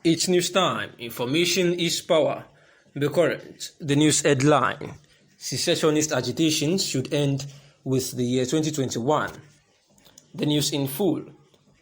It's news time. Information is power. The current, the news headline. Secessionist agitation should end with the year 2021. The news in full.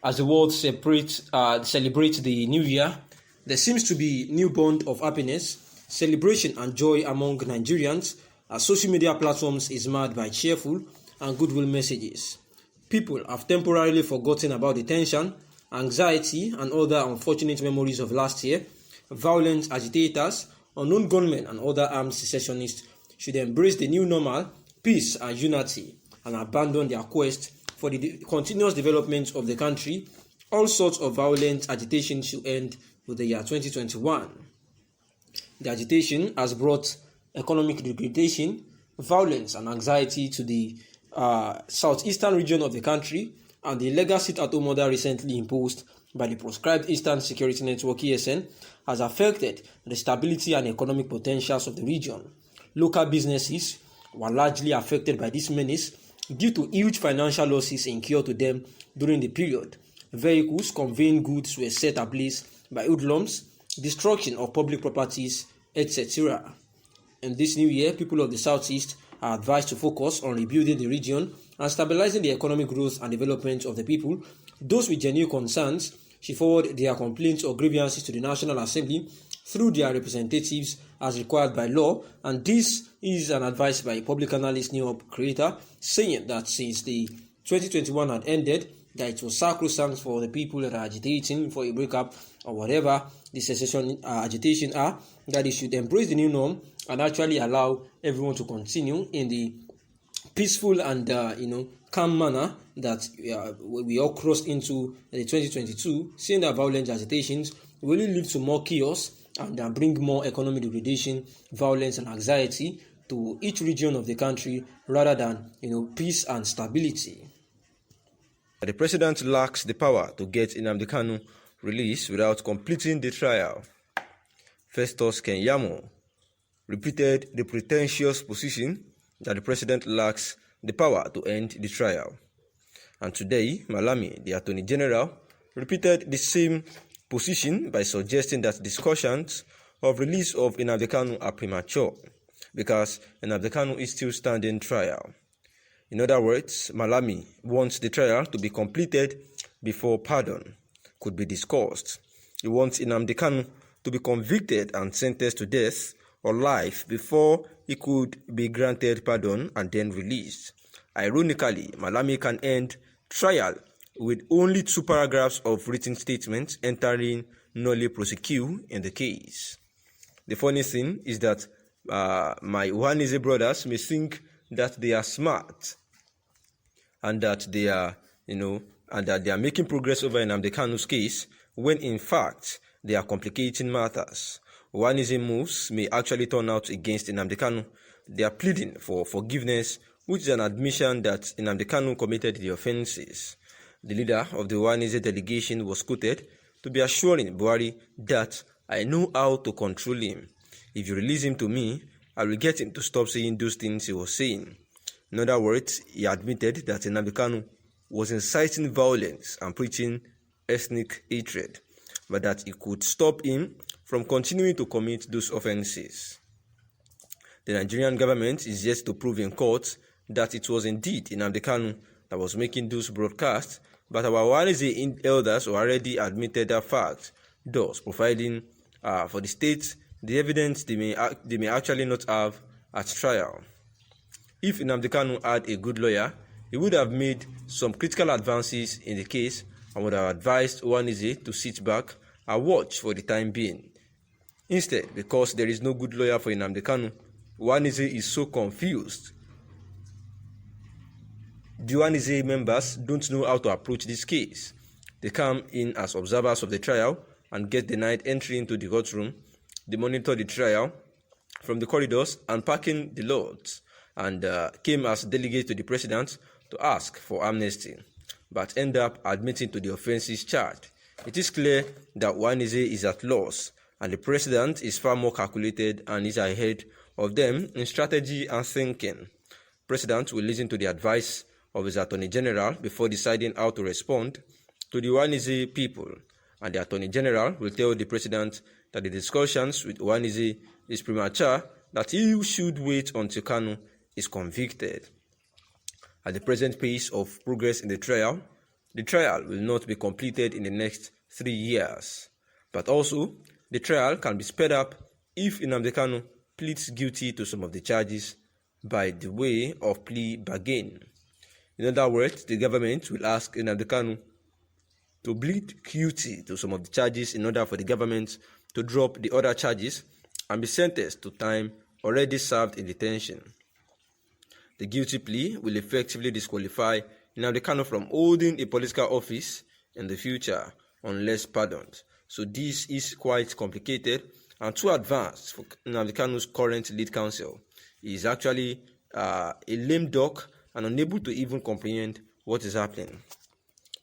As the world celebrates the new year, there seems to be new bond of happiness, celebration and joy among Nigerians as social media platforms is marred by cheerful and goodwill messages. People have temporarily forgotten about the tension, anxiety and other unfortunate memories of last year. Violent agitators, unknown gunmen and other armed secessionists should embrace the new normal, peace and unity, and abandon their quest for the continuous development of the country. All sorts of violent agitation should end with the year 2021. The agitation has brought economic degradation, violence and anxiety to the southeastern region of the country, and the legal sit-at-home order recently imposed by the proscribed Eastern Security Network (ESN) has affected the stability and economic potentials of the region. Local businesses were largely affected by this menace due to huge financial losses incurred to them during the period. Vehicles conveying goods were set ablaze by hoodlums, destruction of public properties, etc. In this new year, people of the Southeast are advised to focus on rebuilding the region and stabilizing the economic growth and development of the people. Those with genuine concerns should forward their complaints or grievances to the National Assembly through their representatives as required by law, and this is an advice by public analyst New Hope Creator, saying that since the 2021 had ended, that it was sacrosanct for the people that are agitating for a breakup or whatever the secession agitation are, that they should embrace the new norm and actually allow everyone to continue in the peaceful and calm manner that we all crossed into the 2022, saying that violent agitations will only lead to more chaos and bring more economic degradation, violence and anxiety to each region of the country rather than peace and stability. The president lacks the power to get Nnamdi Kanu released without completing the trial. Festus Keyamo repeated the pretentious position that the president lacks the power to end the trial. And today, Malami, the Attorney General, repeated the same position by suggesting that discussions of release of Nnamdi Kanu are premature because Nnamdi Kanu is still standing trial. In other words, Malami wants the trial to be completed before pardon could be discussed. He wants Nnamdi Kanu to be convicted and sentenced to death or life before he could be granted pardon and then released. Ironically, Malami can end trial with only 2 paragraphs of written statements entering nolle prosequi in the case. The funny thing is that my Ohanaeze brothers may think that they are smart and that they are, making progress over Nnamdi Kanu's case, when in fact they are complicating matters. Ohanaeze moves may actually turn out against Nnamdi Kanu. They are pleading for forgiveness, which is an admission that Nnamdi Kanu committed the offenses. The leader of the Ohanaeze delegation was quoted to be assuring Buhari that I know how to control him. If you release him to me, I will get him to stop saying those things he was saying. In other words, he admitted that Nnamdi Kanu was inciting violence and preaching ethnic hatred, but that he could stop him from continuing to commit those offenses. The Nigerian government is yet to prove in court that it was indeed Nnamdi Kanu that was making those broadcasts, but our Ohanaeze elders already admitted that fact, thus providing for the state the evidence they may actually not have at trial. If Nnamdi Kanu had a good lawyer, he would have made some critical advances in the case and would have advised Ohanaeze to sit back and watch for the time being. Instead, because there is no good lawyer for Nnamdi Kanu, Ohanaeze is so confused. The Ohanaeze members don't know how to approach this case. They come in as observers of the trial and get denied entry into the courtroom. They monitor the trial from the corridors and parking the lots, and came as delegates to the president to ask for amnesty, but end up admitting to the offenses charged. It is clear that Ohanaeze is at loss, and the president is far more calculated and is ahead of them in strategy and thinking. President will listen to the advice of his Attorney General before deciding how to respond to the Ohanaeze people, and the Attorney General will tell the President that the discussions with Ohanaeze is premature, that he should wait until Kanu is convicted. At the present pace of progress in the trial will not be completed in the next 3 years. But also, the trial can be sped up if Nnamdi Kanu pleads guilty to some of the charges by the way of plea bargain. In other words, the government will ask Nnamdi Kanu to plead guilty to some of the charges in order for the government to drop the other charges and be sentenced to time already served in detention. The guilty plea will effectively disqualify Nnamdi Kanu from holding a political office in the future unless pardoned. So this is quite complicated and too advanced for Nnamdi Kanu's current lead counsel. He is actually a lame duck and unable to even comprehend what is happening.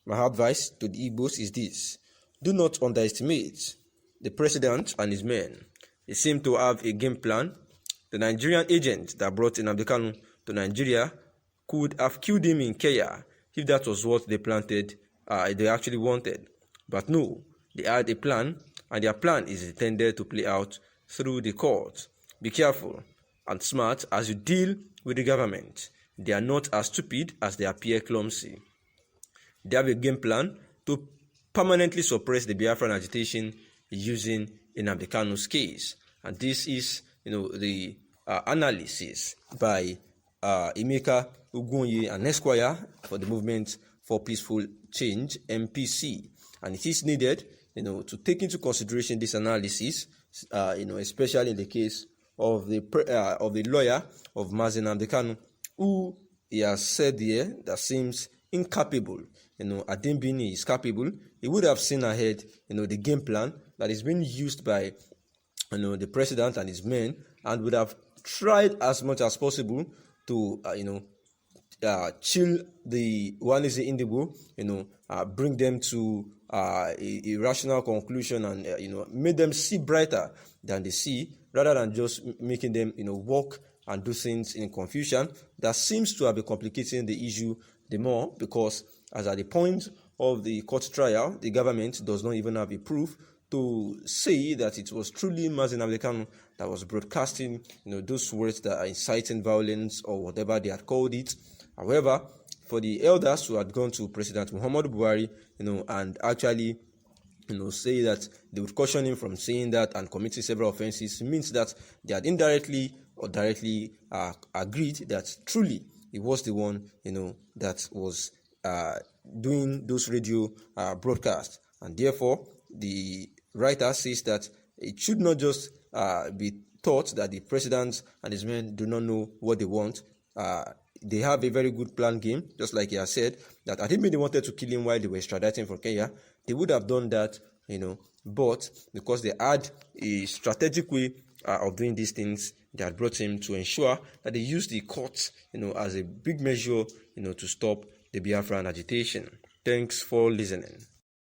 My advice to the Igbos is this: do not underestimate the president and his men. They seem to have a game plan. The Nigerian agent that brought Nnamdi Kanu to Nigeria could have killed him in Kenya if that was what they actually wanted. But no, they had a plan, and their plan is intended to play out through the court. Be careful and smart as you deal with the government. They are not as stupid as they appear clumsy. They have a game plan to permanently suppress the Biafran agitation using Nnamdi Kanu's case. And this is, the analysis by Emeka Ugunye and Esquire for the Movement for Peaceful Change, MPC. And it is needed, to take into consideration this analysis, especially in the case of the lawyer of Mazi Nnamdi Kanu, who he has said here that seems incapable. Adembini is capable. He would have seen ahead, the game plan that is being used by, the president and his men, and would have tried as much as possible to, chill the Ohanaeze Ndigbo, bring them to a rational conclusion and, made them see brighter than they see, rather than just making them, walk and do things in confusion. That seems to have been complicating the issue the more, because as at the point of the court trial, the government does not even have a proof to say that it was truly Mazi Nnamdi Kanu that was broadcasting, those words that are inciting violence or whatever they had called it. However, for the elders who had gone to President Muhammadu Buhari, and actually, say that they would caution him from saying that and committing several offenses, means that they had indirectly or directly agreed that truly he was the one, that was doing those radio broadcasts. And therefore, the writer says that it should not just be thought that the president and his men do not know what they want. They have a very good plan game, just like he has said, that I think they wanted to kill him while they were extraditing from Kenya. They would have done that, but because they had a strategic way of doing these things, they had brought him to ensure that they used the courts, as a big measure, to stop the Biafran agitation. Thanks for listening.